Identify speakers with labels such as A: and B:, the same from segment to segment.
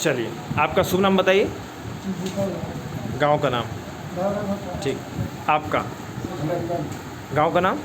A: चलिए, आपका शुभ नाम बताइए, गांव का नाम। ठीक, आपका गांव का नाम।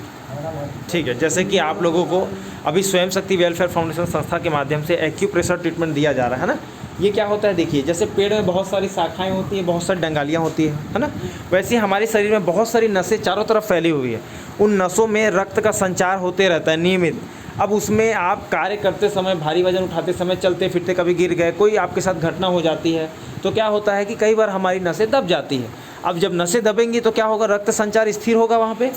A: ठीक है, जैसे कि आप लोगों को अभी स्वयं शक्ति वेलफेयर फाउंडेशन संस्था के माध्यम से एक्यूप्रेशर ट्रीटमेंट दिया जा रहा है ना। ये क्या होता है, देखिए, जैसे पेड़ में बहुत सारी शाखाएं होती हैं, बहुत सारी डंगालियाँ होती है ना, वैसे ही हमारे शरीर में बहुत सारी नसें चारों तरफ फैली हुई है। उन नसों में रक्त का संचार होते रहता है नियमित। अब उसमें आप कार्य करते समय, भारी वजन उठाते समय, चलते फिरते कभी गिर गए, कोई आपके साथ घटना हो जाती है, तो क्या होता है कि कई बार हमारी नसें दब जाती हैं। अब जब नसें दबेंगी तो क्या होगा, रक्त संचार स्थिर होगा वहाँ पे,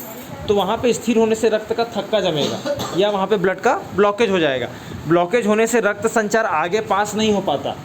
A: तो वहाँ पे स्थिर होने से रक्त का थक्का जमेगा या वहाँ पे ब्लड का ब्लॉकेज हो जाएगा। ब्लॉकेज होने से रक्त संचार आगे पास नहीं हो पाता,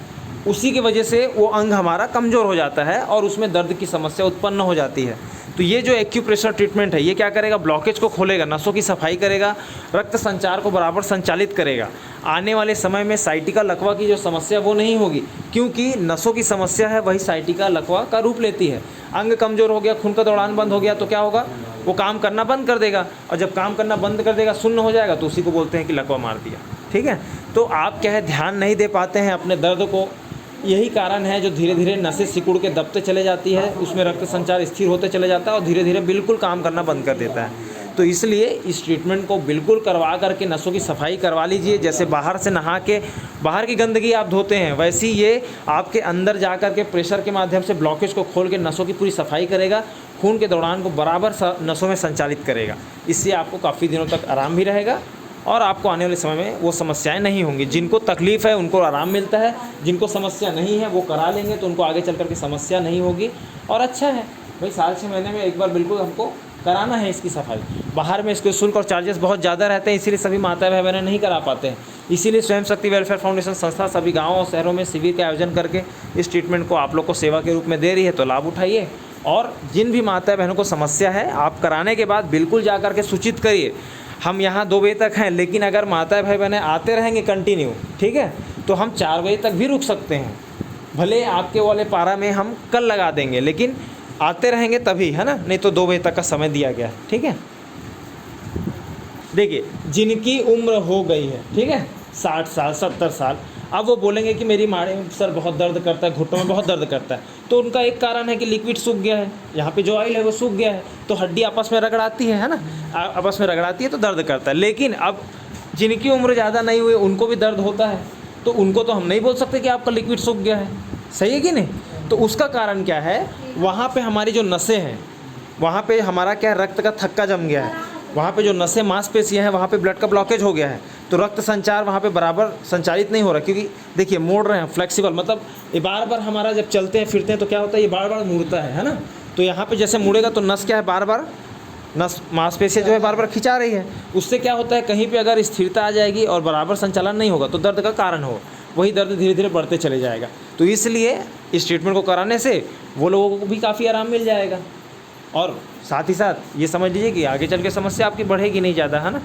A: उसी की वजह से वो अंग हमारा कमज़ोर हो जाता है और उसमें दर्द की समस्या उत्पन्न हो जाती है। तो ये जो एक्यूप्रेशर ट्रीटमेंट है, ये क्या करेगा, ब्लॉकेज को खोलेगा, नसों की सफाई करेगा, रक्त संचार को बराबर संचालित करेगा। आने वाले समय में साइटिका लकवा की जो समस्या वो नहीं होगी, क्योंकि नसों की समस्या है वही साइटिका लकवा का रूप लेती है। अंग कमज़ोर हो गया, खून का दौड़ान बंद हो गया, तो क्या होगा, वो काम करना बंद कर देगा, और जब काम करना बंद कर देगा, शून्य हो जाएगा, तो उसी को बोलते हैं कि लकवा मार दिया। ठीक है, तो आप क्या है, ध्यान नहीं दे पाते हैं अपने दर्द को, यही कारण है जो धीरे धीरे नसें सिकुड़ के दबते चले जाती है, उसमें रक्त संचार स्थिर होते चले जाता है और धीरे धीरे बिल्कुल काम करना बंद कर देता है। तो इसलिए इस ट्रीटमेंट को बिल्कुल करवा करके नसों की सफाई करवा लीजिए। जैसे बाहर से नहा के बाहर की गंदगी आप धोते हैं, वैसे ही ये आपके अंदर जा कर के प्रेशर के माध्यम से ब्लॉकेज को खोल के नसों की पूरी सफाई करेगा, खून के दौरान को बराबर नसों में संचालित करेगा। इससे आपको काफ़ी दिनों तक आराम भी रहेगा और आपको आने वाले समय में वो समस्याएं नहीं होंगी। जिनको तकलीफ़ है उनको आराम मिलता है, जिनको समस्या नहीं है वो करा लेंगे तो उनको आगे चल कर के समस्या नहीं होगी। और अच्छा है भाई, साल 6 महीने में एक बार बिल्कुल हमको कराना है इसकी सफाई। बाहर में इसके शुल्क और चार्जेस बहुत ज़्यादा रहते हैं, इसीलिए सभी माता भाई बहनें नहीं करा पाते हैं। इसीलिए स्वयं शक्ति वेलफेयर फाउंडेशन संस्था सभी गाँवों और शहरों में शिविर के आयोजन करके इस ट्रीटमेंट को आप लोग को सेवा के रूप में दे रही है, तो लाभ उठाइए। और जिन भी माता बहनों को समस्या है, आप कराने के बाद बिल्कुल जा कर के सूचित करिए। हम यहाँ 2 बजे तक हैं, लेकिन अगर माता भाई बहनें आते रहेंगे कंटिन्यू, ठीक है, तो हम 4 बजे तक भी रुक सकते हैं। भले आपके वाले पारा में हम कल लगा देंगे, लेकिन आते रहेंगे तभी, है ना, नहीं तो 2 बजे तक का समय दिया गया है। ठीक है, देखिए, जिनकी उम्र हो गई है, ठीक है, 60 साल 70 साल, अब वो बोलेंगे कि मेरी माड़े सर बहुत दर्द करता है, घुटनों में बहुत दर्द करता है, तो उनका एक कारण है कि लिक्विड सूख गया है, यहाँ पे जो ऑयल है वो सूख गया है, तो हड्डी आपस में रगड़ाती है ना, आपस में रगड़ाती है तो दर्द करता है। लेकिन अब जिनकी उम्र ज़्यादा नहीं हुई उनको भी दर्द होता है, तो उनको तो हम नहीं बोल सकते कि आपका लिक्विड सूख गया है, सही है कि नहीं। तो उसका कारण क्या है, वहाँ पर हमारी जो नसें हैं, वहाँ पर हमारा क्या, रक्त का थक्का जम गया है, वहाँ पे जो नसें मांसपेशियाँ हैं वहाँ पे ब्लड का ब्लॉकेज हो गया है, तो रक्त संचार वहाँ पे बराबर संचालित नहीं हो रहा। क्योंकि देखिए, मोड़ रहे हैं, फ्लेक्सिबल, मतलब ये बार बार हमारा जब चलते हैं फिरते हैं तो क्या होता है, ये बार बार मुड़ता है ना, तो यहाँ पे जैसे मुड़ेगा तो नस क्या है, बार बार नस मांसपेशियाँ जो है बार बार खिंचा रही है। उससे क्या होता है, कहीं पर अगर स्थिरता आ जाएगी और बराबर संचालन नहीं होगा तो दर्द का कारण हो, वही दर्द धीरे धीरे बढ़ते चले जाएगा। तो इसलिए इस ट्रीटमेंट को कराने से वो लोगों को भी काफ़ी आराम मिल जाएगा, और साथ ही साथ ये समझ लीजिए कि आगे चल के समस्या आपकी बढ़ेगी नहीं ज़्यादा, है ना।